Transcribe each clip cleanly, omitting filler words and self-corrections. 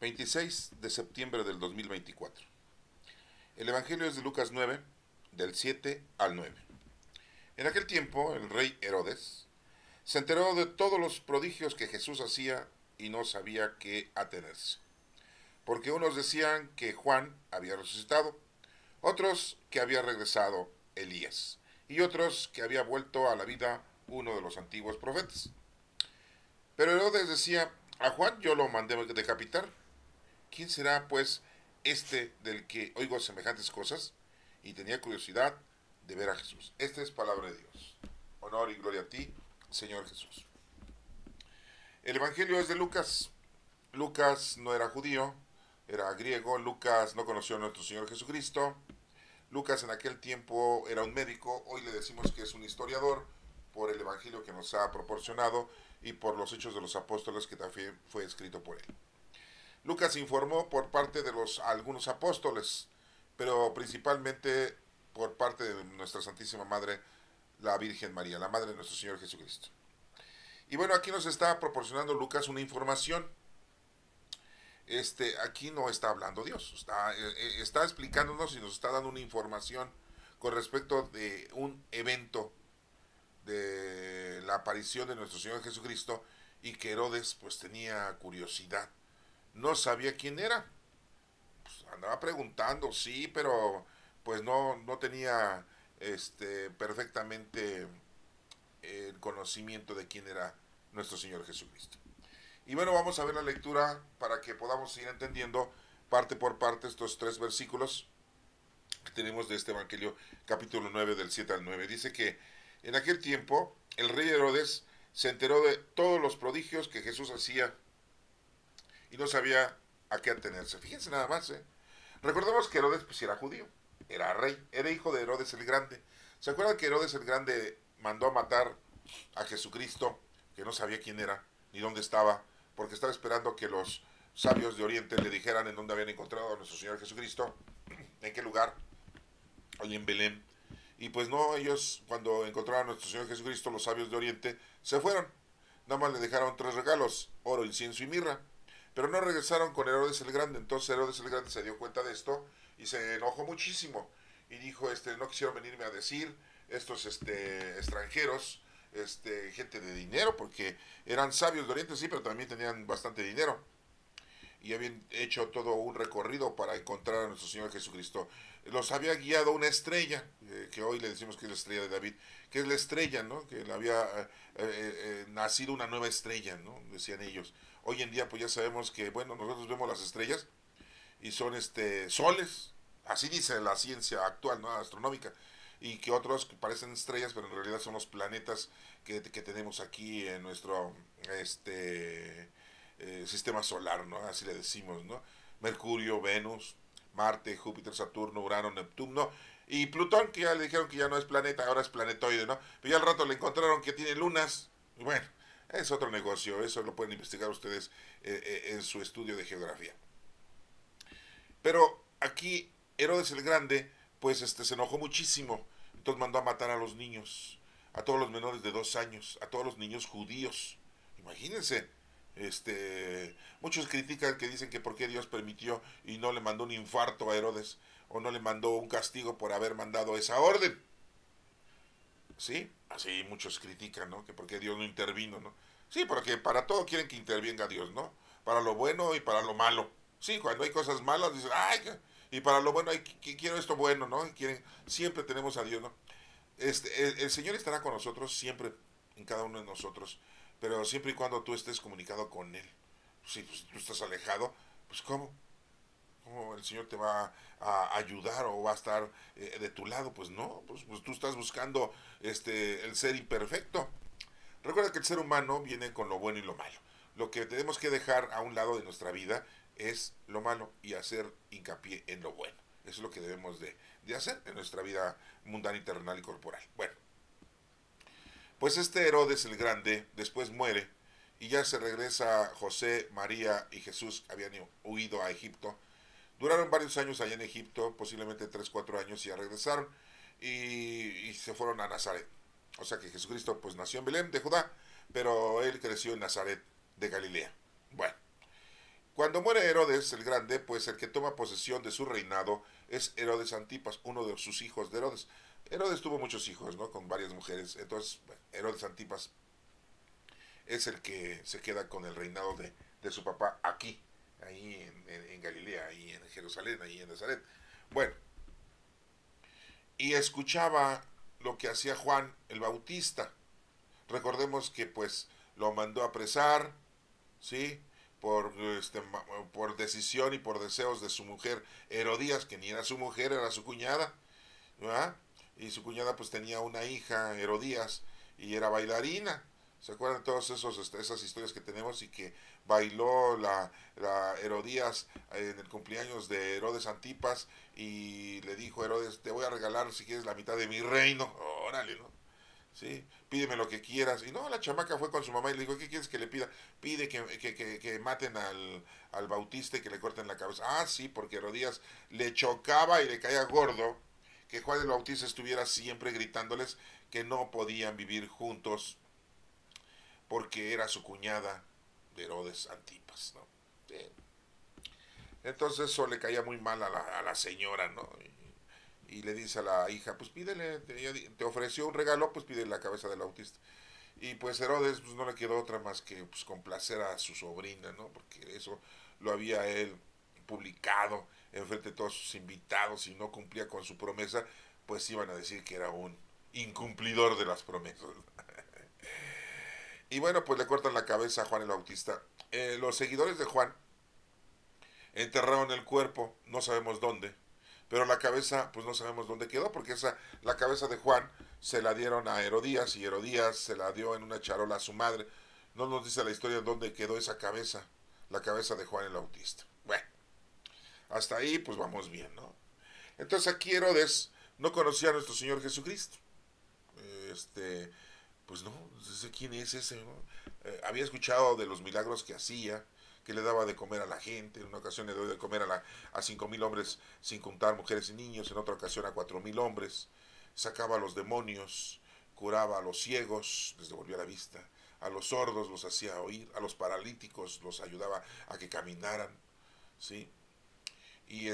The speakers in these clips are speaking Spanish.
26 de septiembre del 2024. El Evangelio es de Lucas 9, del 7 al 9. En aquel tiempo, el rey Herodes se enteró de todos los prodigios que Jesús hacía y no sabía qué atenerse. Porque unos decían que Juan había resucitado, otros que había regresado Elías, y otros que había vuelto a la vida uno de los antiguos profetas. Pero Herodes decía: a Juan yo lo mandé decapitar. ¿Quién será, pues, este del que oigo semejantes cosas? Y tenía curiosidad de ver a Jesús. Esta es palabra de Dios. Honor y gloria a ti, Señor Jesús. El Evangelio es de Lucas. Lucas no era judío, era griego. Lucas no conoció a nuestro Señor Jesucristo. Lucas en aquel tiempo era un médico. Hoy le decimos que es un historiador por el Evangelio que nos ha proporcionado y por los Hechos de los Apóstoles, que también fue escrito por él. Lucas informó por parte de algunos apóstoles, pero principalmente por parte de nuestra Santísima Madre, la Virgen María, la Madre de nuestro Señor Jesucristo. Y bueno, aquí nos está proporcionando Lucas una información. Aquí no está hablando Dios, está explicándonos y nos está dando una información con respecto de un evento de la aparición de nuestro Señor Jesucristo, y que Herodes pues tenía curiosidad. No sabía quién era. Pues andaba preguntando, sí, pero pues no tenía perfectamente el conocimiento de quién era nuestro Señor Jesucristo. Y bueno, vamos a ver la lectura para que podamos ir entendiendo parte por parte estos tres versículos que tenemos de este Evangelio, capítulo 9, del 7 al 9. Dice que en aquel tiempo el rey Herodes se enteró de todos los prodigios que Jesús hacía y no sabía a qué atenerse. Fíjense nada más, ¿eh? Recordemos que Herodes pues era judío, era rey, era hijo de Herodes el Grande. ¿Se acuerdan que Herodes el Grande mandó a matar a Jesucristo, que no sabía quién era ni dónde estaba, porque estaba esperando que los sabios de Oriente le dijeran en dónde habían encontrado a nuestro Señor Jesucristo, en qué lugar, allí en Belén? Y pues no, ellos cuando encontraron a nuestro Señor Jesucristo, los sabios de Oriente, se fueron. Nada más le dejaron tres regalos: oro, incienso y mirra. Pero no regresaron con Herodes el Grande. Entonces Herodes el Grande se dio cuenta de esto y se enojó muchísimo. Y dijo, no quisieron venirme a decir estos extranjeros, gente de dinero, porque eran sabios de Oriente, sí, pero también tenían bastante dinero. Y habían hecho todo un recorrido para encontrar a nuestro Señor Jesucristo. Los había guiado una estrella, que hoy le decimos que es la estrella de David, que es la estrella, ¿no? Que le había nacido una nueva estrella, ¿no? Decían ellos. Hoy en día pues ya sabemos que, bueno, nosotros vemos las estrellas y son soles, así dice la ciencia actual, ¿no? Astronómica, y que otros que parecen estrellas, pero en realidad son los planetas que tenemos aquí en nuestro sistema solar, ¿no? Así le decimos, ¿no? Mercurio, Venus, Marte, Júpiter, Saturno, Urano, Neptuno y Plutón, que ya le dijeron que ya no es planeta, ahora es planetoide, ¿no? Pero ya al rato le encontraron que tiene lunas. Y bueno, es otro negocio, eso lo pueden investigar ustedes en su estudio de geografía. Pero aquí Herodes el Grande pues se enojó muchísimo, entonces mandó a matar a los niños, a todos los menores de 2 años, a todos los niños judíos. Imagínense, muchos critican, que dicen que por qué Dios permitió y no le mandó un infarto a Herodes, o no le mandó un castigo por haber mandado esa orden. Sí, así muchos critican, ¿no? Que por qué Dios no intervino, ¿no? Sí, porque para todo quieren que intervenga Dios, ¿no? Para lo bueno y para lo malo. Sí, cuando hay cosas malas dicen, ay, y para lo bueno, quiero esto bueno, ¿no? Quieren, siempre tenemos a Dios, ¿no? El Señor estará con nosotros siempre, en cada uno de nosotros, pero siempre y cuando tú estés comunicado con Él. Si pues, tú estás alejado, pues ¿cómo? ¿Cómo el Señor te va a ayudar o va a estar de tu lado? Pues no, pues tú estás buscando el ser imperfecto. Recuerda que el ser humano viene con lo bueno y lo malo. Lo que tenemos que dejar a un lado de nuestra vida es lo malo y hacer hincapié en lo bueno. Eso es lo que debemos de hacer en nuestra vida mundana, terrenal y corporal. Bueno, pues Herodes el Grande después muere y ya se regresa José, María y Jesús, habían huido a Egipto. Duraron varios años allá en Egipto, posiblemente 3, 4 años, y ya regresaron y se fueron a Nazaret. O sea que Jesucristo pues nació en Belén de Judá, pero él creció en Nazaret de Galilea. Bueno, Cuando muere Herodes el Grande, pues el que toma posesión de su reinado es Herodes Antipas, uno de sus hijos de Herodes. Herodes tuvo muchos hijos, ¿no? Con varias mujeres. Entonces, bueno, Herodes Antipas es el que se queda con el reinado de su papá aquí, ahí en Galilea, ahí en Jerusalén, ahí en Nazaret. Bueno, y escuchaba lo que hacía Juan el Bautista. Recordemos que pues lo mandó a apresar, ¿sí? Por decisión y por deseos de su mujer Herodías, que ni era su mujer, era su cuñada, ¿verdad? Y su cuñada pues tenía una hija, Herodías, y era bailarina. ¿Se acuerdan de todas esas historias que tenemos y que bailó la Herodías en el cumpleaños de Herodes Antipas y le dijo a Herodes, te voy a regalar si quieres la mitad de mi reino? Órale, ¿no? ¿Sí? Pídeme lo que quieras. Y no, la chamaca fue con su mamá y le dijo, ¿qué quieres que le pida? Pide que maten al Bautista y que le corten la cabeza. Ah, sí, porque Herodías le chocaba y le caía gordo que Juan el Bautista estuviera siempre gritándoles que no podían vivir juntos porque era su cuñada de Herodes Antipas, ¿no? Sí. Entonces eso le caía muy mal a la señora, ¿no? Y le dice a la hija, pues pídele, te ofreció un regalo, pues pídele la cabeza del Bautista. Y pues Herodes pues, no le quedó otra más que pues, complacer a su sobrina, ¿no? Porque eso lo había él publicado en frente de todos sus invitados y no cumplía con su promesa, pues iban a decir que era un incumplidor de las promesas. Y bueno, pues le cortan la cabeza a Juan el Bautista. Los seguidores de Juan enterraron el cuerpo, no sabemos dónde, pero la cabeza, pues no sabemos dónde quedó, porque la cabeza de Juan se la dieron a Herodías y Herodías se la dio en una charola a su madre. No nos dice la historia dónde quedó esa cabeza, la cabeza de Juan el Bautista. Bueno, hasta ahí pues vamos bien, ¿no? Entonces aquí Herodes no conocía a nuestro Señor Jesucristo. Este, pues no sé quién es ese, ¿no? Había escuchado de los milagros que hacía, que le daba de comer a la gente. En una ocasión le dio de comer a 5,000 hombres sin contar mujeres y niños, en otra ocasión a 4,000 hombres, sacaba a los demonios, curaba a los ciegos, les devolvía la vista, a los sordos los hacía oír, a los paralíticos los ayudaba a que caminaran, ¿sí? Y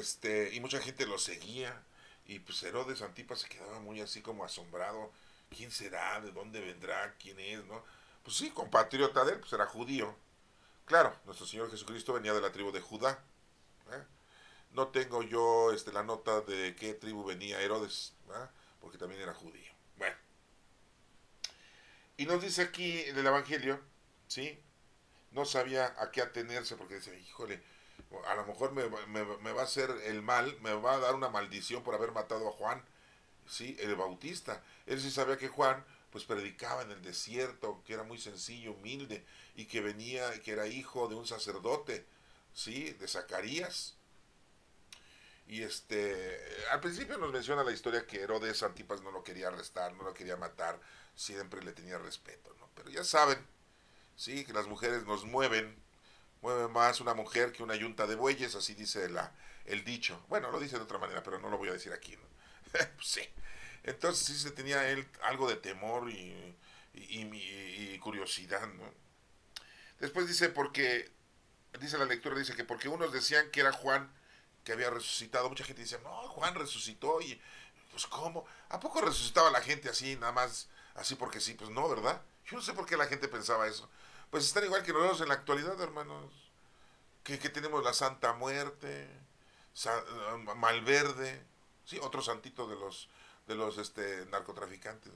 mucha gente lo seguía, y pues Herodes Antipas se quedaba muy así como asombrado. ¿Quién será? ¿De dónde vendrá? ¿Quién es? ¿No? Pues sí, compatriota de él, pues era judío. Claro, nuestro Señor Jesucristo venía de la tribu de Judá. ¿Eh? No tengo yo la nota de qué tribu venía Herodes, ¿eh? Porque también era judío. Bueno, y nos dice aquí en el Evangelio, ¿sí? No sabía a qué atenerse porque decía, híjole, a lo mejor me va a hacer el mal, me va a dar una maldición por haber matado a Juan, ¿sí? El Bautista. Él sí sabía que Juan pues predicaba en el desierto, que era muy sencillo, humilde, y que venía, que era hijo de un sacerdote, ¿sí? De Zacarías. Y al principio nos menciona la historia que Herodes Antipas no lo quería arrestar, no lo quería matar, siempre le tenía respeto, ¿no? Pero ya saben, sí, que las mujeres nos mueve más una mujer que una yunta de bueyes, así dice el dicho. Bueno, lo dice de otra manera, pero no lo voy a decir aquí, ¿no? Pues sí. Entonces sí se tenía él algo de temor y curiosidad, ¿no? Después dice la lectura, dice que porque unos decían que era Juan que había resucitado, mucha gente dice, no, Juan resucitó y pues ¿cómo? ¿A poco resucitaba la gente así, nada más, así porque sí? Pues no, ¿verdad? Yo no sé por qué la gente pensaba eso. Pues están igual que nosotros en la actualidad, hermanos. Que tenemos la Santa Muerte, Malverde, sí, otro santito de los narcotraficantes.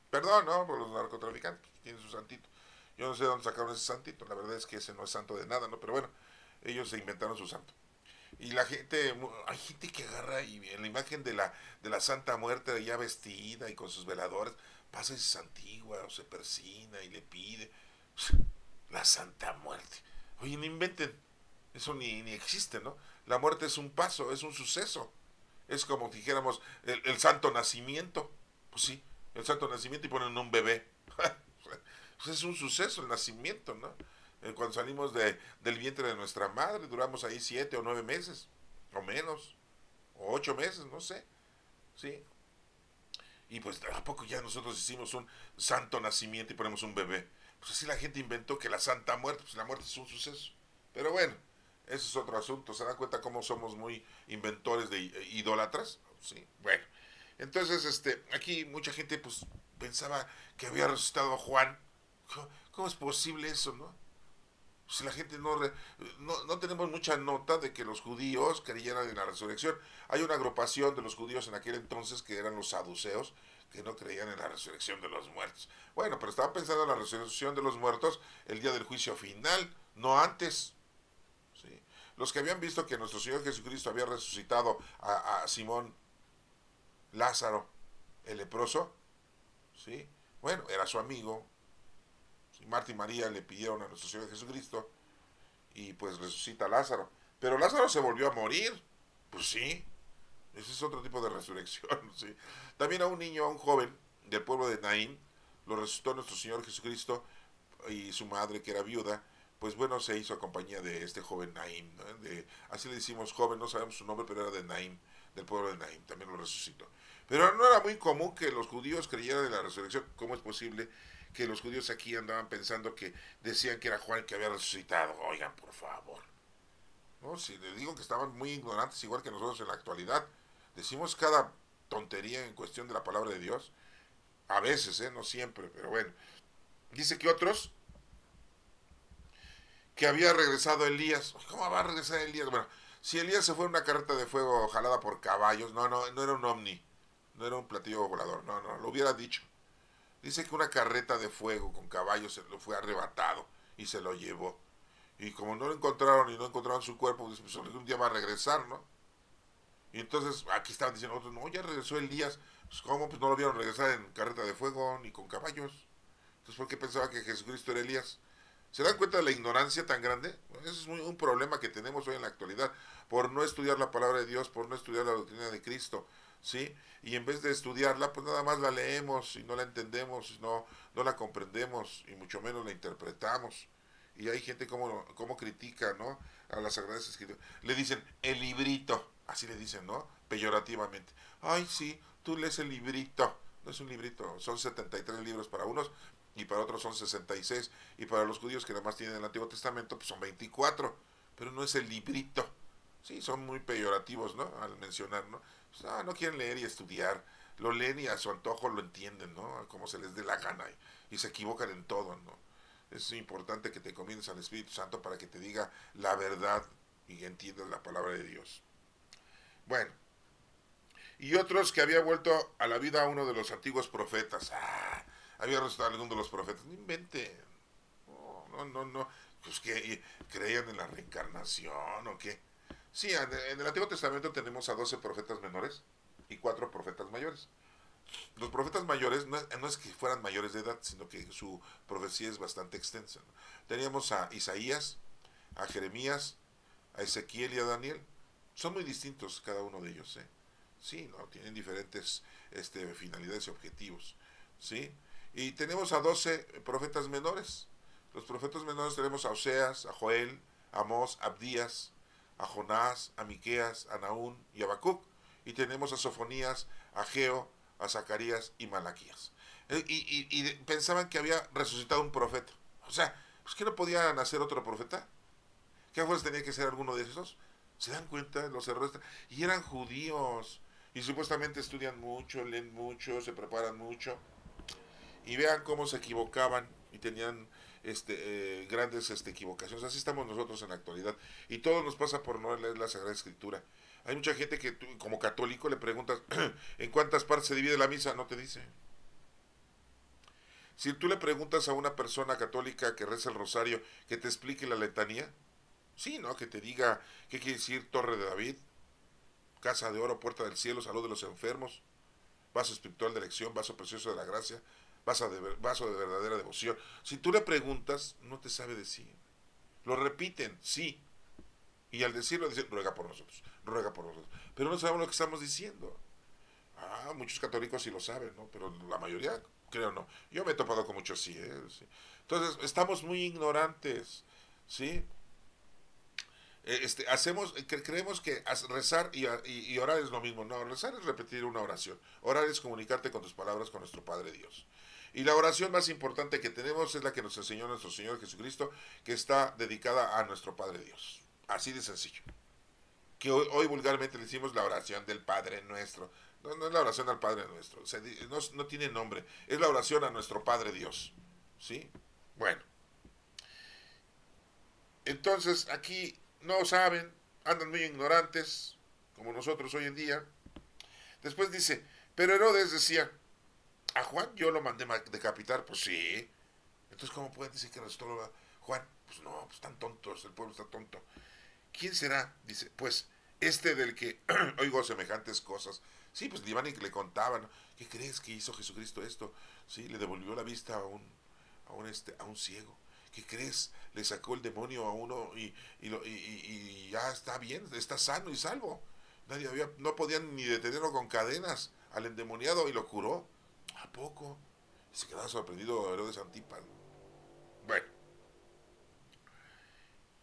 Perdón, ¿no? Por los narcotraficantes, tienen su santito. Yo no sé de dónde sacaron ese santito, la verdad es que ese no es santo de nada, ¿no? Pero bueno, ellos se inventaron su santo. Y la gente, hay gente que agarra y en la imagen de la Santa Muerte ya vestida y con sus veladores, pasa y se santigua o se persina y le pide. La Santa Muerte. Oye, no inventen. Eso ni existe, ¿no? La muerte es un paso, es un suceso. Es como dijéramos el santo nacimiento. Pues sí, el santo nacimiento y ponen un bebé. Pues es un suceso el nacimiento, ¿no? Cuando salimos del vientre de nuestra madre, duramos ahí 7 o 9 meses, o menos, o 8 meses, no sé, ¿sí? Y pues ¿a poco ya nosotros hicimos un santo nacimiento y ponemos un bebé? Pues así la gente inventó que la Santa Muerte, pues la muerte es un suceso. Pero bueno, Ese es otro asunto. ¿Se dan cuenta cómo somos muy inventores de idólatras? Sí, bueno. Entonces, aquí mucha gente pues pensaba que había resucitado a Juan. ¿Cómo es posible eso, no? Si la gente no tenemos mucha nota de que los judíos creyeran en la resurrección. Hay una agrupación de los judíos en aquel entonces que eran los saduceos, que no creían en la resurrección de los muertos. Bueno, pero estaban pensando en la resurrección de los muertos el día del juicio final, no antes. ¿Sí? Los que habían visto que nuestro Señor Jesucristo había resucitado a Simón Lázaro, el leproso, ¿sí? Bueno, era su amigo. ¿Sí? Marta y María le pidieron a nuestro Señor Jesucristo y pues resucita a Lázaro. Pero Lázaro se volvió a morir. Pues sí, ese es otro tipo de resurrección. ¿Sí? También a un niño, a un joven del pueblo de Naín, lo resucitó nuestro Señor Jesucristo y su madre, que era viuda, pues bueno, se hizo a compañía de este joven Naim, ¿no? Así le decimos joven, no sabemos su nombre, pero era de Naim, del pueblo de Naim, también lo resucitó. Pero no era muy común que los judíos creyeran en la resurrección. ¿Cómo es posible que los judíos aquí andaban pensando que decían que era Juan que había resucitado? Oigan, por favor. ¿No? Si les digo que estaban muy ignorantes, igual que nosotros en la actualidad. Decimos cada tontería en cuestión de la palabra de Dios. A veces, no siempre, pero bueno. Dice que otros que había regresado Elías. ¿Cómo va a regresar Elías? Bueno, si Elías se fue en una carreta de fuego jalada por caballos, no era un ovni, no era un platillo volador, no, lo hubiera dicho. Dice que una carreta de fuego con caballos se lo fue arrebatado y se lo llevó. Y como no lo encontraron y no encontraron su cuerpo, pues un día va a regresar, ¿no? Y entonces aquí estaban diciendo otros, no, ya regresó Elías. Pues, ¿cómo? Pues no lo vieron regresar en carreta de fuego ni con caballos. Entonces, ¿por qué pensaba que Jesucristo era Elías? ¿Se dan cuenta de la ignorancia tan grande? Ese es un problema que tenemos hoy en la actualidad, por no estudiar la palabra de Dios, por no estudiar la doctrina de Cristo, ¿sí? Y en vez de estudiarla, pues nada más la leemos y no la entendemos, no la comprendemos y mucho menos la interpretamos. Y hay gente como critica, ¿no? A las Sagradas Escrituras. Le dicen, el librito, así le dicen, ¿no? Peyorativamente. Ay, sí, tú lees el librito. No es un librito, son 73 libros para unos y para otros son 66, y para los judíos que nada más tienen el Antiguo Testamento pues son 24, pero no es el librito. Sí, son muy peyorativos, ¿no? Al mencionar, ¿no? Pues, no quieren leer y estudiar, lo leen y a su antojo lo entienden, ¿no? Como se les dé la gana y se equivocan en todo, ¿no? Es importante que te comiences al Espíritu Santo para que te diga la verdad y entiendas la palabra de Dios. Bueno, y otros que había vuelto a la vida a uno de los antiguos profetas. Había resucitado alguno de los profetas. No inventen. No. Pues que creían en la reencarnación o qué. Sí, en el Antiguo Testamento tenemos a 12 profetas menores y 4 profetas mayores. Los profetas mayores no es que fueran mayores de edad, sino que su profecía es bastante extensa, ¿no? Teníamos a Isaías, a Jeremías, a Ezequiel y a Daniel. Son muy distintos cada uno de ellos, ¿eh? Sí, ¿no? Tienen diferentes finalidades y objetivos, ¿sí? Y tenemos a 12 profetas menores. Los profetas menores tenemos a Oseas, a Joel, a Amós, a Abdías, a Jonás, a Miqueas, a Nahún y a Habacuc. Y tenemos a Sofonías, a Geo, a Zacarías y Malaquías. Y pensaban que había resucitado un profeta. O sea, pues que no podía nacer otro profeta. ¿Qué fuerza tenía que ser alguno de esos? ¿Se dan cuenta los errores? Y eran judíos. Y supuestamente estudian mucho, leen mucho, se preparan mucho. Y vean cómo se equivocaban y tenían grandes equivocaciones. Así estamos nosotros en la actualidad. Y todo nos pasa por no leer la Sagrada Escritura. Hay mucha gente que tú, como católico, le preguntas en cuántas partes se divide la misa, no te dice. Si tú le preguntas a una persona católica que reza el rosario que te explique la letanía, sí, ¿no? Que te diga qué quiere decir Torre de David, Casa de Oro, Puerta del Cielo, Salud de los Enfermos, Vaso Espiritual de Elección, Vaso Precioso de la Gracia, vaso de verdadera devoción. Si tú le preguntas, no te sabe decir. Lo repiten, sí. Y al decirlo, dicen, ruega por nosotros, ruega por nosotros. Pero no sabemos lo que estamos diciendo. Muchos católicos sí lo saben, ¿no? Pero la mayoría, creo, no. Yo me he topado con muchos sí, ¿eh? Sí. Entonces, estamos muy ignorantes, ¿sí? Creemos que rezar y orar es lo mismo. No, rezar es repetir una oración. Orar es comunicarte con tus palabras con nuestro Padre Dios. Y la oración más importante que tenemos es la que nos enseñó nuestro Señor Jesucristo, que está dedicada a nuestro Padre Dios. Así de sencillo. Que hoy vulgarmente le decimos la oración del Padre Nuestro. No, no es la oración al Padre Nuestro. O sea, no tiene nombre. Es la oración a nuestro Padre Dios. ¿Sí? Bueno. Entonces aquí no saben, andan muy ignorantes, como nosotros hoy en día. Después dice, pero Herodes decía, a Juan yo lo mandé decapitar. Pues sí. Entonces, ¿cómo pueden decir que resucitó Juan? Pues no, pues están tontos, el pueblo está tonto. ¿Quién será? Dice, pues este del que oigo semejantes cosas. Sí, pues iban y le contaban, ¿no? ¿Qué crees que hizo Jesucristo esto? Sí, le devolvió la vista a un ciego. ¿Qué crees? Le sacó el demonio a uno y ya está bien, está sano y salvo. No podían ni detenerlo con cadenas al endemoniado y lo curó. ¿A poco? Y se quedaba sorprendido Herodes Antipas. Bueno,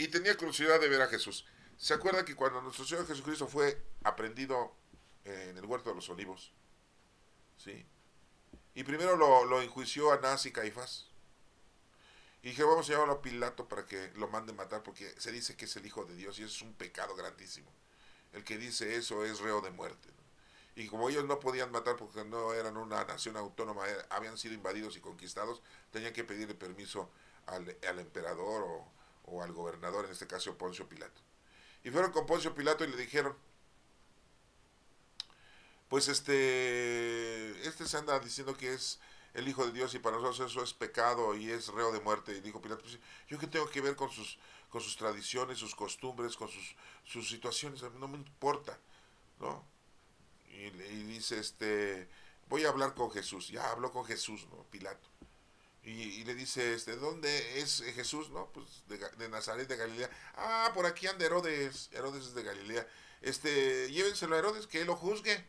y tenía curiosidad de ver a Jesús. ¿Se acuerda que cuando nuestro Señor Jesucristo fue aprendido en el huerto de los olivos? ¿Sí? Y primero lo enjuició Anás y Caifás. Y dije, vamos a llevarlo a Pilato para que lo mande matar, porque se dice que es el Hijo de Dios y eso es un pecado grandísimo. El que dice eso es reo de muerte, ¿no? Y como ellos no podían matar porque no eran una nación autónoma, habían sido invadidos y conquistados, tenían que pedirle permiso al emperador o al gobernador, en este caso Poncio Pilato. Y fueron con Poncio Pilato y le dijeron, pues este se anda diciendo que es el Hijo de Dios y para nosotros eso es pecado y es reo de muerte. Y dijo Pilato, pues, ¿yo qué tengo que ver con sus tradiciones, sus costumbres, con sus situaciones? A mí no me importa, ¿no? Y dice, voy a hablar con Jesús. Ya habló con Jesús, ¿no? Pilato. Y le dice, ¿dónde es Jesús? No, pues de Nazaret, de Galilea. Ah, por aquí anda Herodes. Herodes es de Galilea. Llévenselo a Herodes, que él lo juzgue.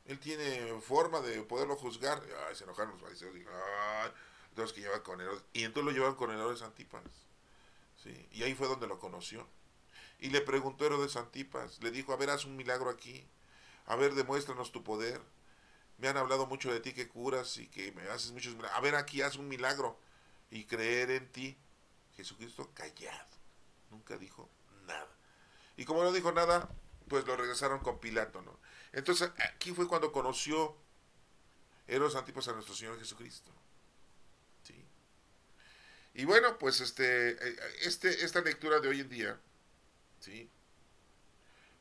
Él tiene forma de poderlo juzgar. Ay, se enojaron los fariseos. Dijeron, ay, tenemos que llevar con Herodes. Y entonces lo llevan con Herodes Antipas. ¿Sí? Y ahí fue donde lo conoció. Y le preguntó Herodes Antipas. Le dijo, a ver, haz un milagro aquí. A ver, demuéstranos tu poder. Me han hablado mucho de ti que curas y que me haces muchos milagros. A ver, aquí haz un milagro. Y creer en ti. Jesucristo callado. Nunca dijo nada. Y como no dijo nada, pues lo regresaron con Pilato, ¿no? Entonces aquí fue cuando conoció Herodes Antipas a nuestro Señor Jesucristo. ¿Sí? Y bueno, pues esta lectura de hoy en día, ¿sí?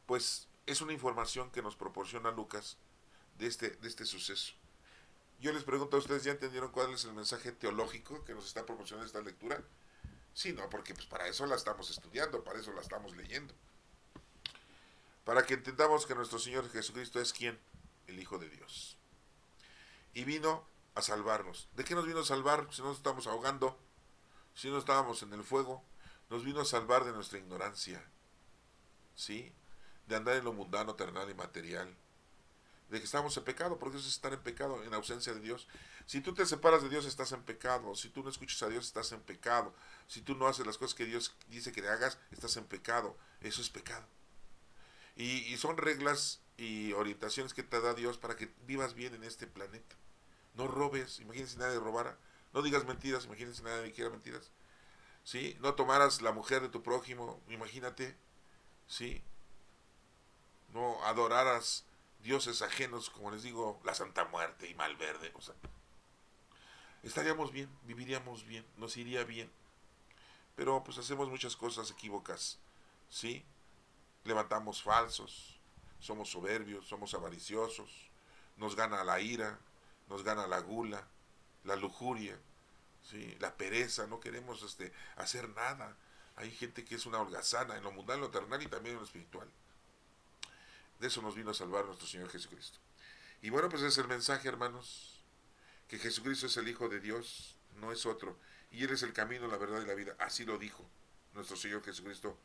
Pues es una información que nos proporciona Lucas de este suceso. Yo les pregunto a ustedes, ¿ya entendieron cuál es el mensaje teológico que nos está proporcionando esta lectura? Sí, no, porque pues para eso la estamos estudiando, para eso la estamos leyendo. Para que entendamos que nuestro Señor Jesucristo es ¿quién? El Hijo de Dios. Y vino a salvarnos. ¿De qué nos vino a salvar si no nos estamos ahogando? Si no estábamos en el fuego. Nos vino a salvar de nuestra ignorancia. ¿Sí? De andar en lo mundano, terrenal y material. De que estamos en pecado, porque eso es estar en pecado, en ausencia de Dios. Si tú te separas de Dios, estás en pecado. Si tú no escuchas a Dios, estás en pecado. Si tú no haces las cosas que Dios dice que le hagas, estás en pecado. Eso es pecado. Y son reglas y orientaciones que te da Dios para que vivas bien en este planeta. No robes, imagínense si nadie robara. No digas mentiras, imagínense si nadie dijera mentiras. ¿Sí? No tomaras la mujer de tu prójimo, imagínate. ¿Sí? No adoraras dioses ajenos, como les digo, la Santa Muerte y Malverde. O sea, estaríamos bien, viviríamos bien, nos iría bien. Pero pues hacemos muchas cosas equívocas. ¿Sí? Levantamos falsos, somos soberbios, somos avariciosos, nos gana la ira, nos gana la gula, la lujuria, ¿sí? La pereza, no queremos hacer nada. Hay gente que es una holgazana en lo mundano, en lo terrenal y también en lo espiritual. De eso nos vino a salvar nuestro Señor Jesucristo. Y bueno, pues es el mensaje, hermanos, que Jesucristo es el Hijo de Dios, no es otro. Y Él es el camino, la verdad y la vida. Así lo dijo nuestro Señor Jesucristo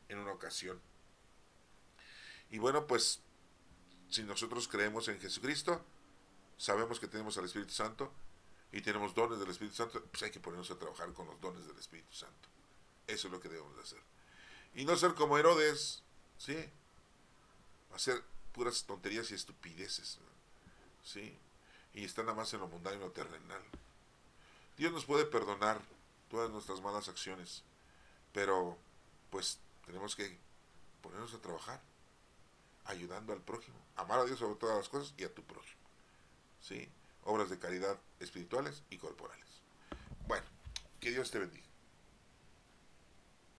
en una ocasión. Y bueno, pues si nosotros creemos en Jesucristo, sabemos que tenemos al Espíritu Santo y tenemos dones del Espíritu Santo, pues hay que ponernos a trabajar con los dones del Espíritu Santo. Eso es lo que debemos de hacer. Y no ser como Herodes, ¿sí? Hacer puras tonterías y estupideces, ¿sí? Y estar nada más en lo mundano y lo terrenal. Dios nos puede perdonar todas nuestras malas acciones, pero pues tenemos que ponernos a trabajar, ayudando al prójimo, amar a Dios sobre todas las cosas y a tu prójimo. ¿Sí? Obras de caridad espirituales y corporales. Bueno, que Dios te bendiga.